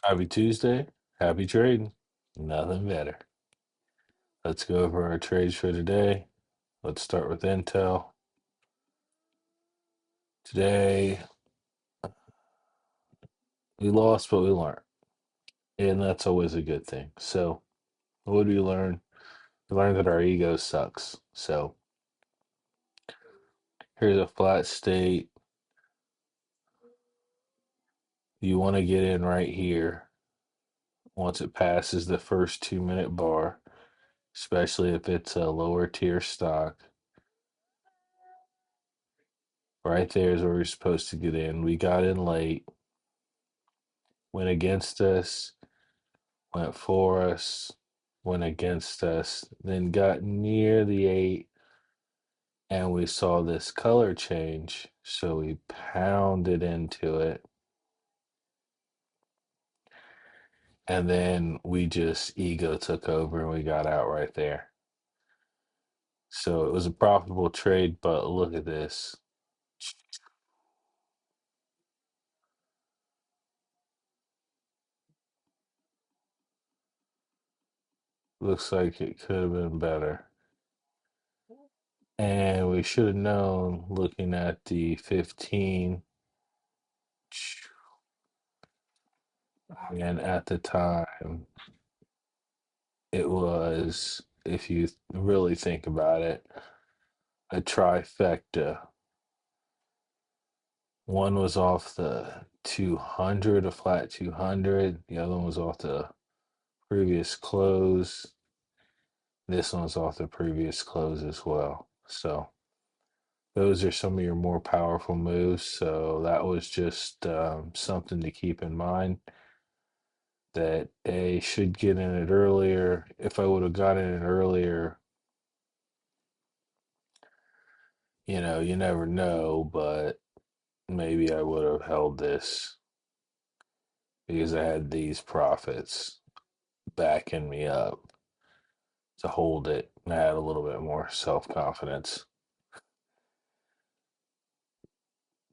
Happy Tuesday. Happy trading. Nothing better. Let's go over our trades for today. Let's start with Intel. Today, we lost, but we learned. And that's always a good thing. So, what do we learn? We learned that our ego sucks. So, here's a flat state. You want to get in right here once it passes the first 2 minute bar, especially if it's a lower tier stock. Right there is where we're supposed to get in. We got in late, went against us, went for us, went against us, then got near the 8, and we saw this color change. So we pounded into it, and then we just ego took over and we got out right there. So it was a profitable trade, but look at this. Looks like it could have been better. And we should have known looking at the 15. And at the time, it was, if you really think about it, a trifecta. One was off the 200, a flat 200. The other one was off the previous close. This one's off the previous close as well. So those are some of your more powerful moves. So that was just something to keep in mind that A should get in it earlier. If I would have gotten in it earlier, you never know, but maybe I would have held this because I had these profits backing me up to hold it. And I had a little bit more self confidence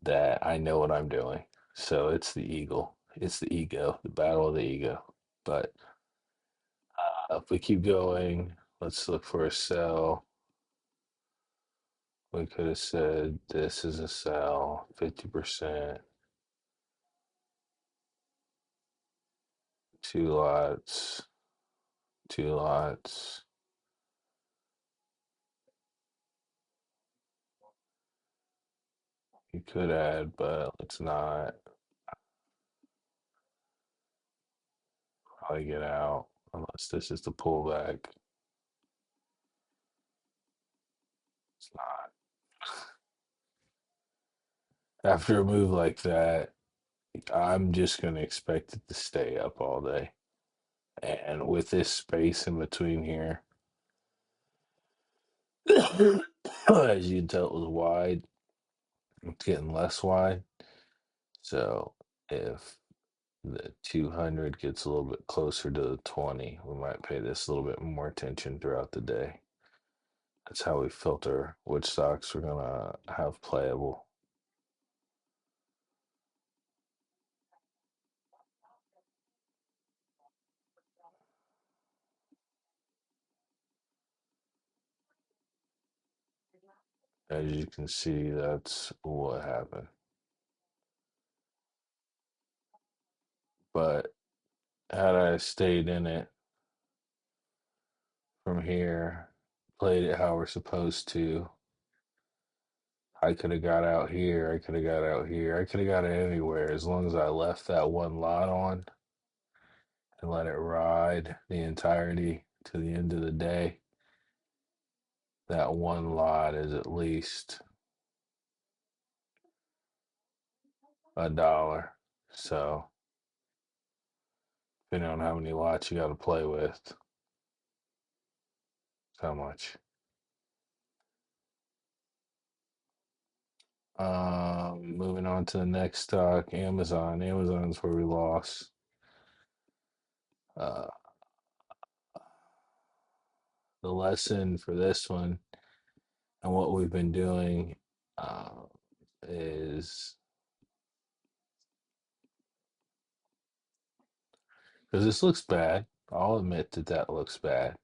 that I know what I'm doing. So it's the eagle. It's the ego, the battle of the ego. But if we keep going, let's look for a sell. We could have said this is a sell, 50%, 2 lots, 2 lots. You could add, but let's not. Probably get out unless this is the pullback. It's not. After a move like that, I'm just going to expect it to stay up all day. And with this space in between here, as you can tell, it was wide. It's getting less wide. So if the 200 gets a little bit closer to the 20, we might pay this a little bit more attention throughout the day. That's how we filter which stocks we're going to have playable. As you can see, that's what happened. But had I stayed in it from here, played it how we're supposed to, I could have got out here. I could have got out here. I could have got it anywhere as long as I left that one lot on and let it ride the entirety to the end of the day. That one lot is at least $1. So, depending on how many lots you got to play with, how much. Moving on to the next stock, Amazon. Amazon's where we lost. Uh, the lesson for this one and what we've been doing uh, is because this looks bad. I'll admit that that looks bad.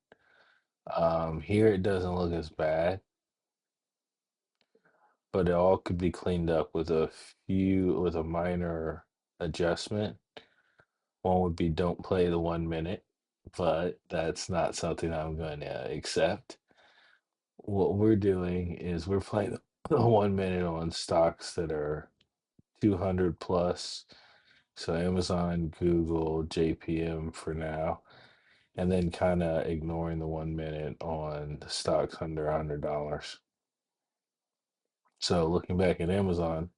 Here it doesn't look as bad, but it all could be cleaned up with with a minor adjustment. One would be don't play the 1 minute, but that's not something I'm going to accept. What we're doing is we're playing the 1 minute on stocks that are 200 plus. So Amazon, Google, JPM for now, and then kind of ignoring the 1 minute on the stocks under $100. So looking back at Amazon,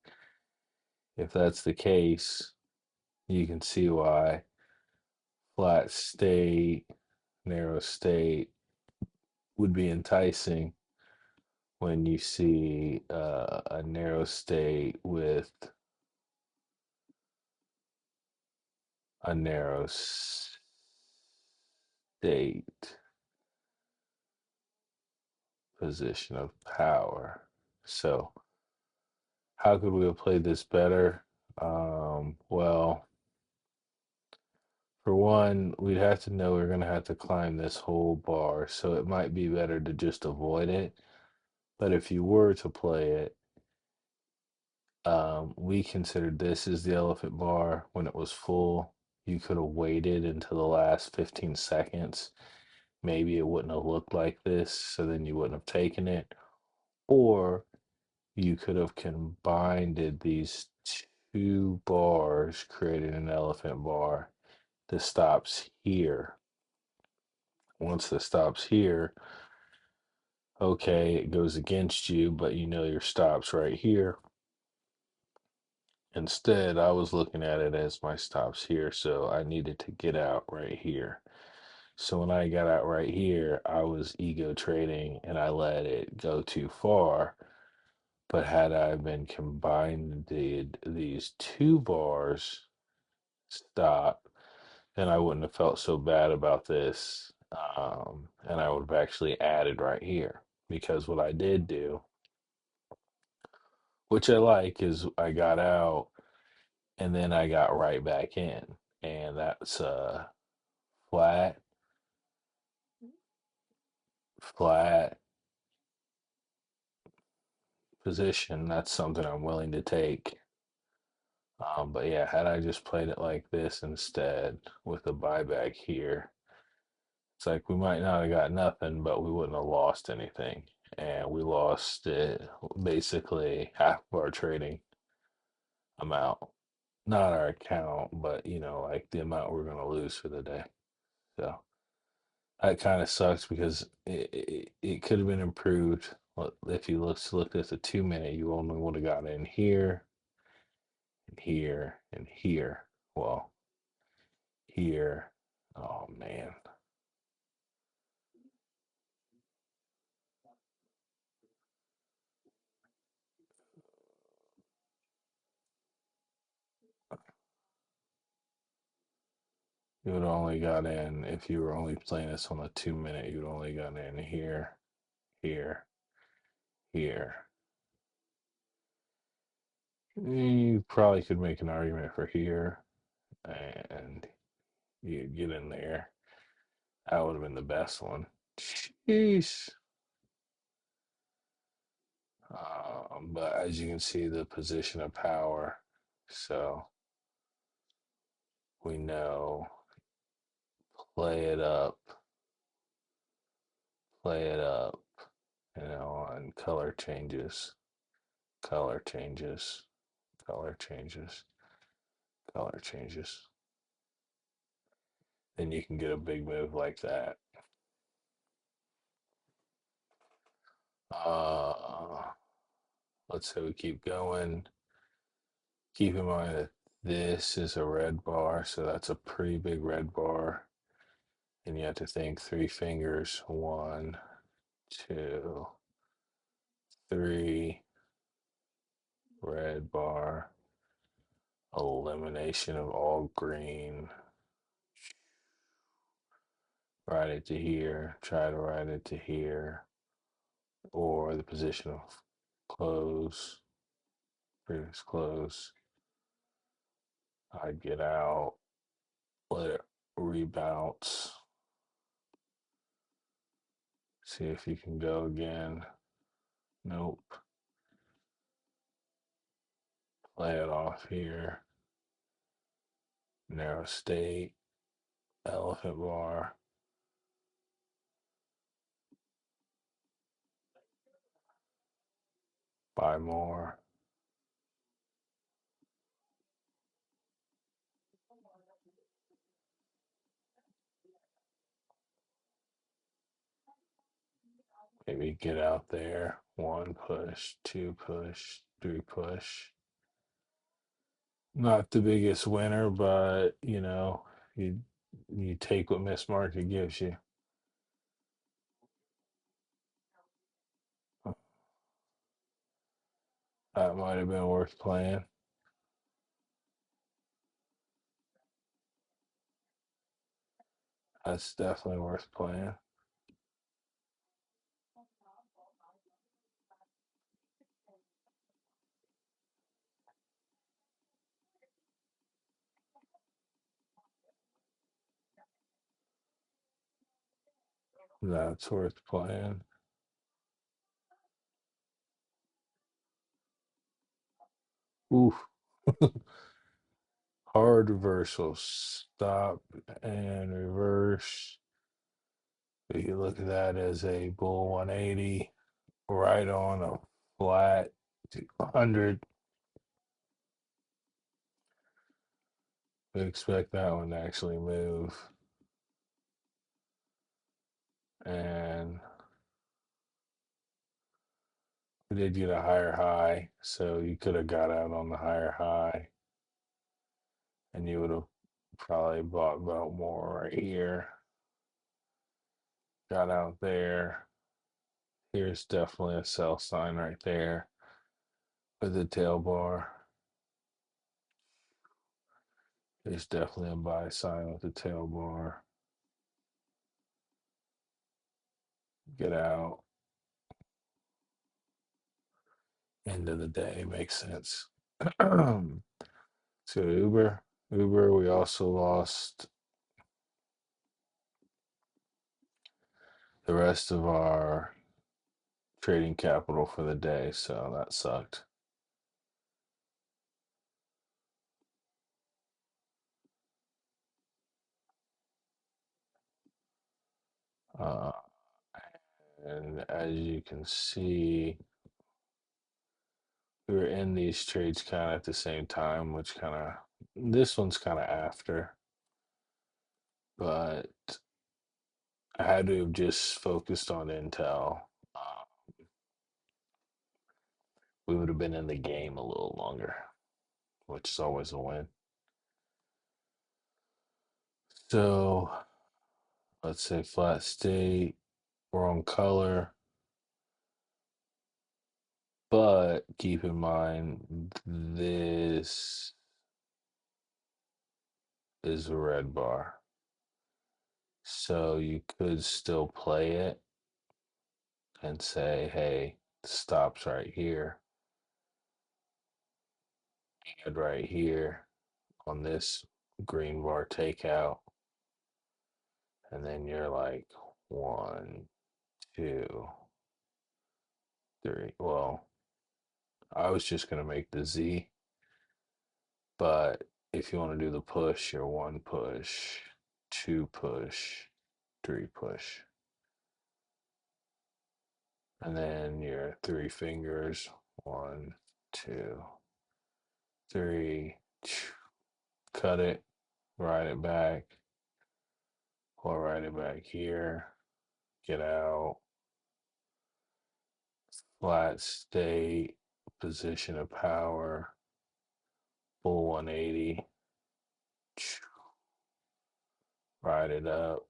if that's the case, you can see why flat state, narrow state would be enticing when you see a narrow state with a narrow state position of power. So, how could we have played this better? Well, for one, we'd have to know we're going to have to climb this whole bar, so it might be better to just avoid it. But if you were to play it, we considered this as the elephant bar when it was full. You could have waited until the last 15 seconds. Maybe it wouldn't have looked like this, so then you wouldn't have taken it. Or you could have combined these two bars, created an elephant bar. The stops here. Once the stops here, okay, it goes against you, but you know your stops right here. Instead, I was looking at it as my stops here, so I needed to get out right here. So when I got out right here, I was ego trading and I let it go too far. But had I been combined these two bars stop, then I wouldn't have felt so bad about this. And I would have actually added right here because what I did do, which I like, is I got out and then I got right back in. And that's flat, flat position. That's something I'm willing to take. But yeah, had I just played it like this instead with a buyback here, it's like we might not have got nothing, but we wouldn't have lost anything. And we lost it basically half of our trading amount. Not our account, but like the amount we're going to lose for the day. So that kind of sucks because it could have been improved. If you looked at the 2 minute, you only would have gotten in here, and here, and here. Well, here. Oh man. You would only got in if you were only playing this on a 2 minute, you'd only got in here, here, here. You probably could make an argument for here and you get in there. That would have been the best one. Jeez. But as you can see, the position of power. So we know play it up, play it up, on color changes, color changes, color changes, color changes. Then you can get a big move like that. Uh, let's say we keep going. Keep in mind that this is a red bar, so that's a pretty big red bar. And you have to think three fingers. One, two, three, red bar, elimination of all green. Ride it to here, try to ride it to here, or the position of close, previous close. I'd get out, let it bounce. See if you can go again. Nope. Play it off here. Narrow state. Elephant bar. Buy more. Maybe get out there. One push, two push, three push. Not the biggest winner, but you you take what Miss Market gives you. That might have been worth playing. That's definitely worth playing. That's worth playing. Oof. Hard reversal. Stop and reverse. You look at that as a bull 180 right on a flat 200. We expect that one to actually move. And we did get a higher high, so you could have got out on the higher high and you would have probably bought about more right here. Got out there. Here's definitely a sell sign right there with the tail bar. There's definitely a buy sign with the tail bar. Get out. End of the day makes sense. So Uber. Uber, we also lost the rest of our trading capital for the day, so that sucked. Uh, and as you can see, we were in these trades kind of at the same time, which kind of, this one's kind of after, but I had to have just focused on Intel. We would have been in the game a little longer, which is always a win. So let's say flat state, wrong color, but keep in mind this is a red bar. So you could still play it and say, hey, stops right here and right here on this green bar takeout. And then you're like, one, two, three. Well, I was just going to make the Z, but if you want to do the push, you're one push, two push, three push. And then your three fingers, one, two, three, cut it, ride it back, or ride it back here, get out, flat state, position of power, full 180, ride it up,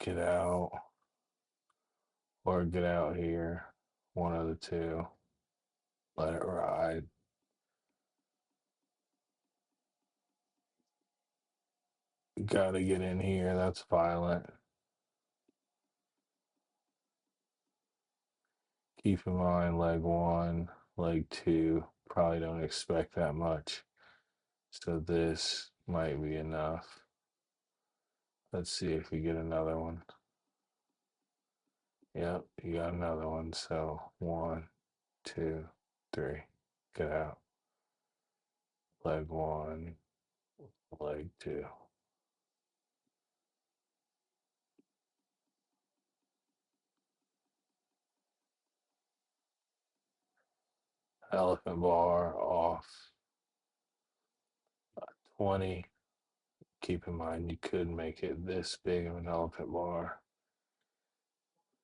get out, or get out here, one of the two, let it ride. Gotta get in here, that's violent. Keep in mind, leg one, leg two, probably don't expect that much. So this might be enough. Let's see if we get another one. Yep, you got another one. So 1, 2, 3. Get out. Leg one, leg two. Elephant bar off 20. Keep in mind you could make it this big of an elephant bar.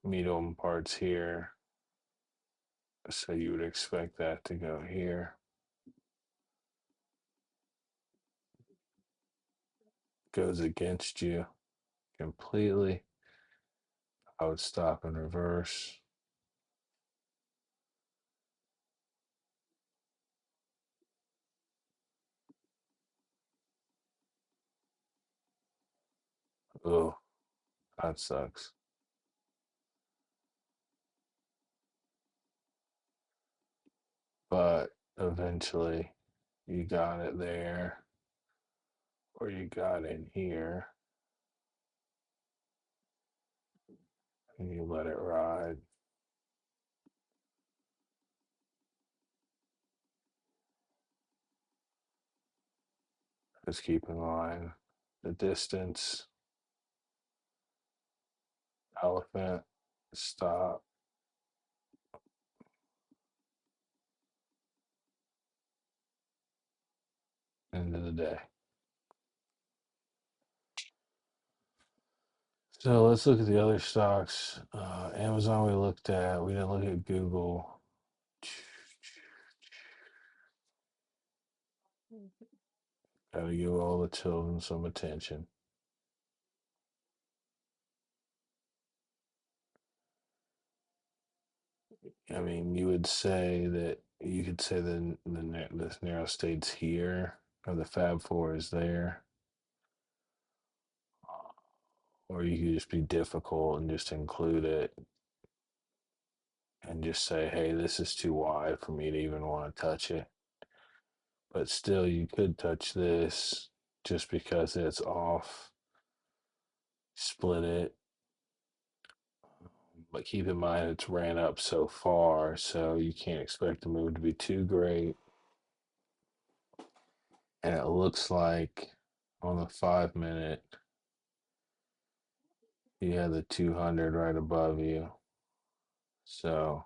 Medium parts here. So you would expect that to go here. Goes against you completely. I would stop and reverse. Oh, that sucks. But eventually you got it there, or you got in here, and you let it ride. Just keep in mind the distance, elephant, stop, end of the day. So let's look at the other stocks. Amazon we looked at. We didn't look at Google. Gotta give all the children some attention. I mean, you would say that you could say this narrow state's here, or the Fab Four is there, or you could just be difficult and just include it and just say, hey, this is too wide for me to even want to touch it. But still, you could touch this just because it's off. Split it, but keep in mind it's ran up so far, so you can't expect the move to be too great. And it looks like on the 5 minute, you have the 200 right above you. So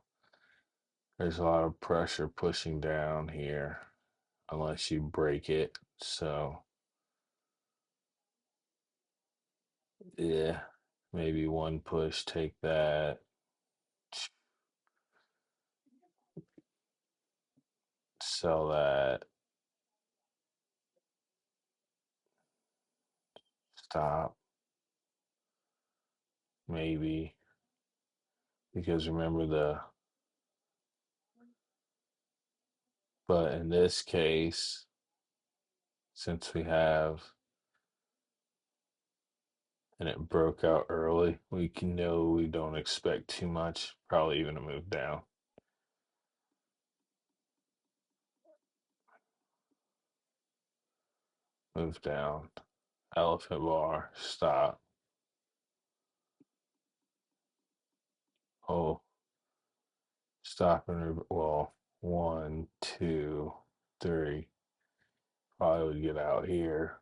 there's a lot of pressure pushing down here unless you break it. So, yeah, maybe one push, take that, sell that, stop, maybe. Because remember but in this case, since we have, and it broke out early, we can know we don't expect too much, probably even a move down. Move down, elephant bar, stop. Oh, stop and well, 1, 2, 3. Probably would get out here.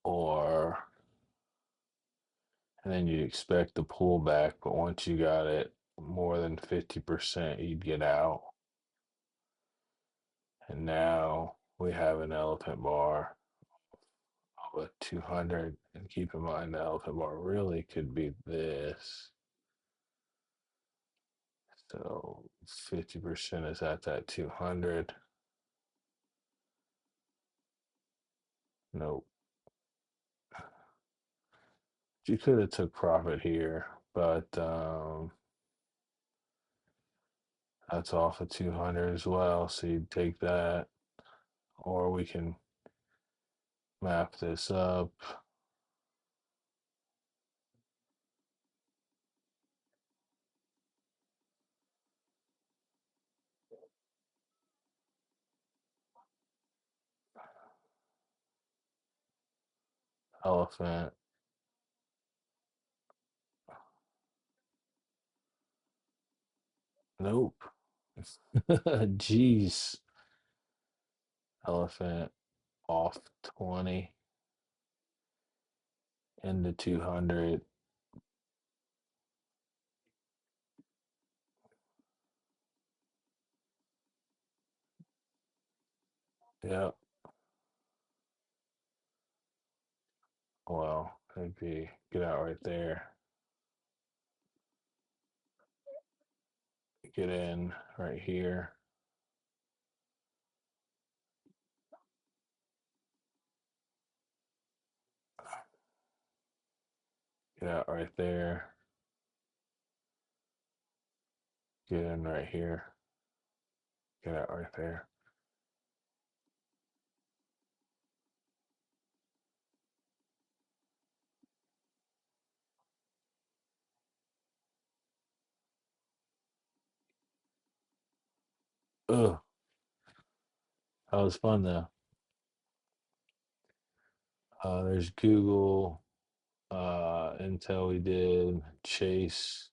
Or, and then you'd expect the pullback, but once you got it more than 50%, you'd get out. And now we have an elephant bar with 200. And keep in mind, the elephant bar really could be this. So 50% is at that 200. Nope. You could have took profit here, but that's off of 200 as well. So you'd take that, or we can map this up. elephant. Nope. Jeez. Elephant off 20 into 200. Yep. Well, maybe get out right there. Get in right here. Get out right there. Get in right here. Get out right there. Ugh. That was fun though. There's Google, Intel we did, Chase.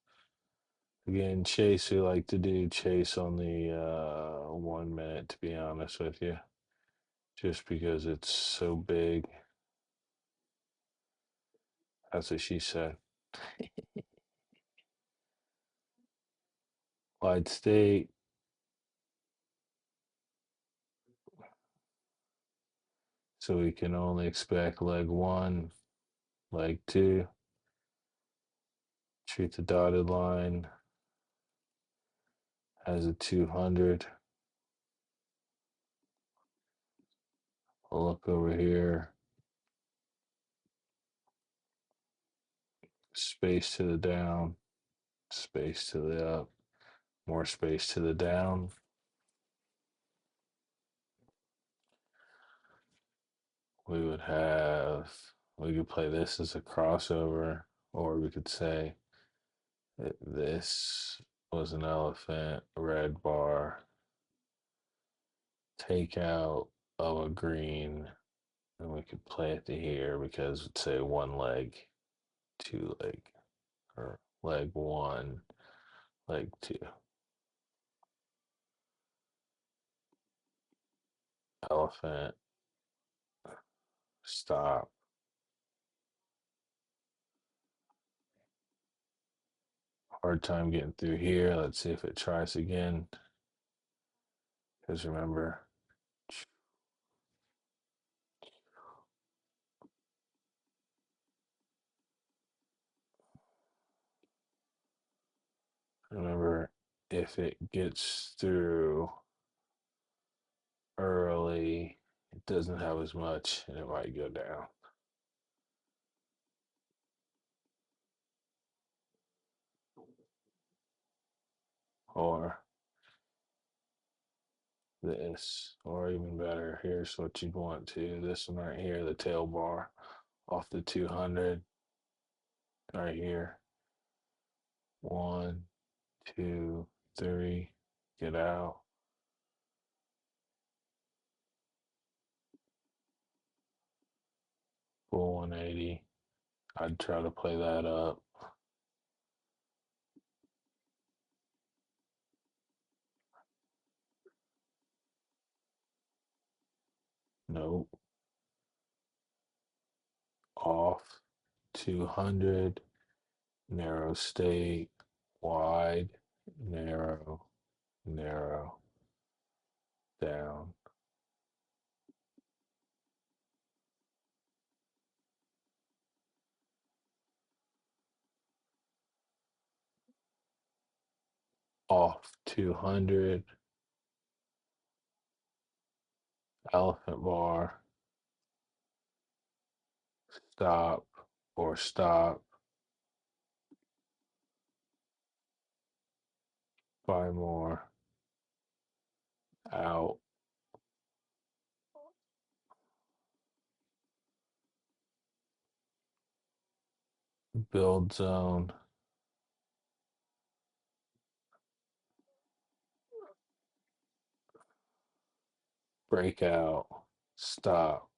Again, Chase, we like to do Chase on the 1 minute, to be honest with you, just because it's so big. That's what she said. Wide State, so we can only expect leg one, leg two, treat the dotted line as a 200. I'll look over here, space to the down, space to the up, more space to the down. We would have, we could play this as a crossover, or we could say that this was an elephant, red bar, takeout of a green, and we could play it to here because it'd say one leg, two leg, or leg one, leg two. Elephant, stop. Hard time getting through here. Let's see if it tries again. Because remember, if it gets through early, it doesn't have as much and it might go down. Or this, or even better, here's what you'd want to. This one right here, the tail bar off the 200 right here. One, two, three, get out. Full 180. I'd try to play that up. Nope. Off 200. Narrow state. Wide. Narrow. Narrow. Down. Off 200. Elephant bar. Stop or stop. 5 more. Out. Build zone. Breakout. Stop.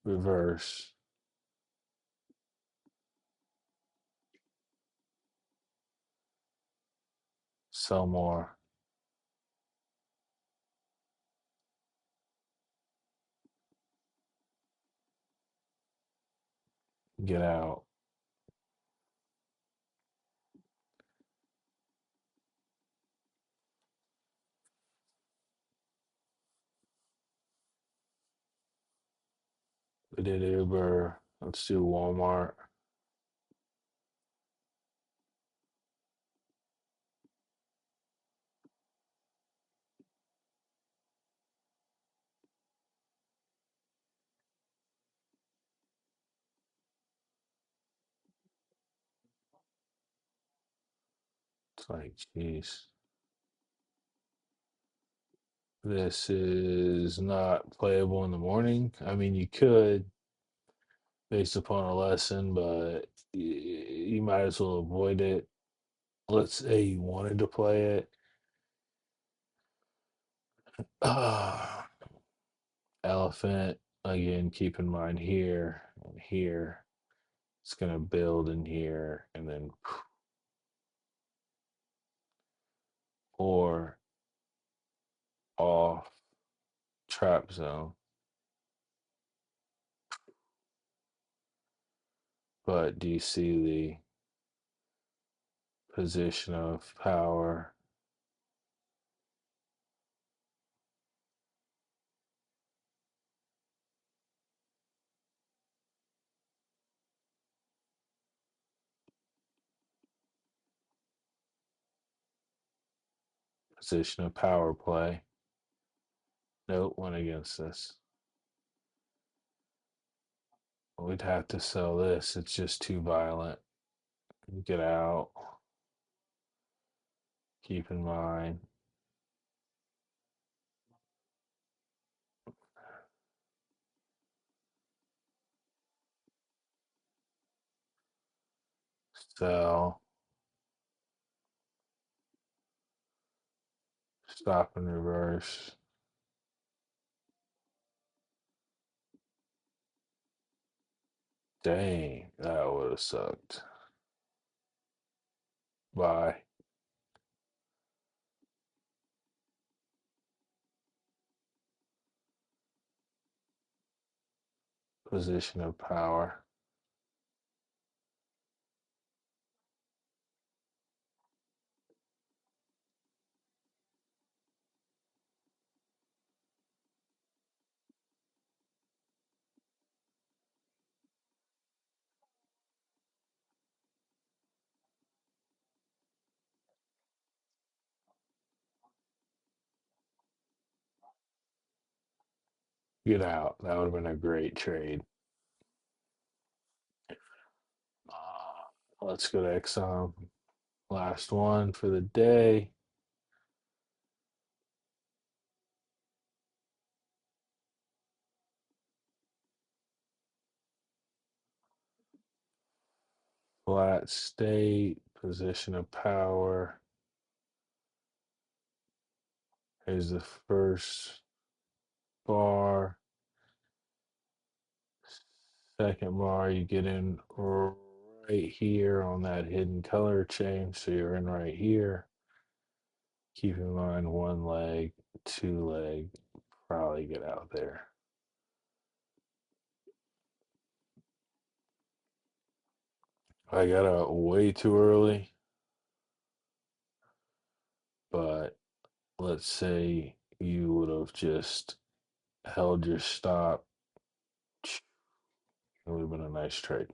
reverse, sell more, get out. We did Uber. Let's do Walmart. It's like, geez. This is not playable in the morning. I mean, you could based upon a lesson, but you might as well avoid it. Let's say you wanted to play it. Elephant, again, keep in mind here and here. It's going to build in here and then, or off trap zone. But do you see the position of power? Position of power play. Nope, went against this. We'd have to sell this. It's just too violent. Get out. Keep in mind. Sell. Stop and reverse. Dang, that would have sucked. Bye. Position of power. Get out. That would have been a great trade. Let's go to Exxon. Last one for the day. Flat state, position of power. Here's the first bar. Second bar, you get in right here on that hidden color change. So you're in right here. Keep in mind one leg, two leg, probably get out there. I got out way too early, but let's say you would have just held your stop. It would have been a nice trade.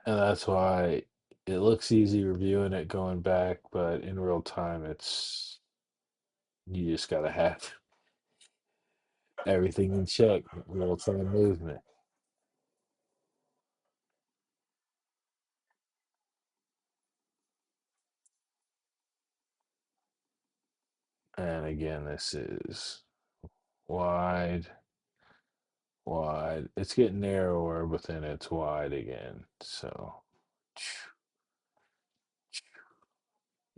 And that's why it looks easy reviewing it going back, but in real time, you just got to have everything in check, real time movement. And again, this is wide, wide. It's getting narrower, but then it's wide again. So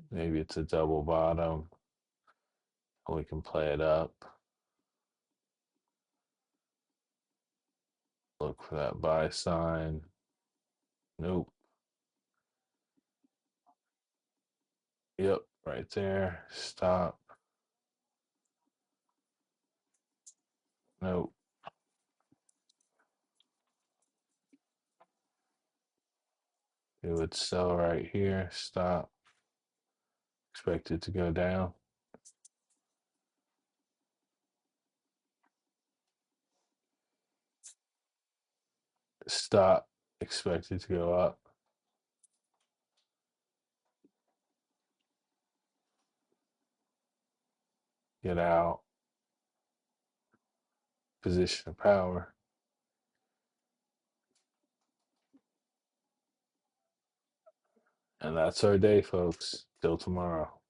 maybe it's a double bottom. We can play it up. Look for that buy sign. Nope. Yep, right there. Stop. Nope. It would sell right here. Stop. Expect it to go down. Stop. Expect it to go up. Get out. Position of power. And that's our day, folks. Till tomorrow.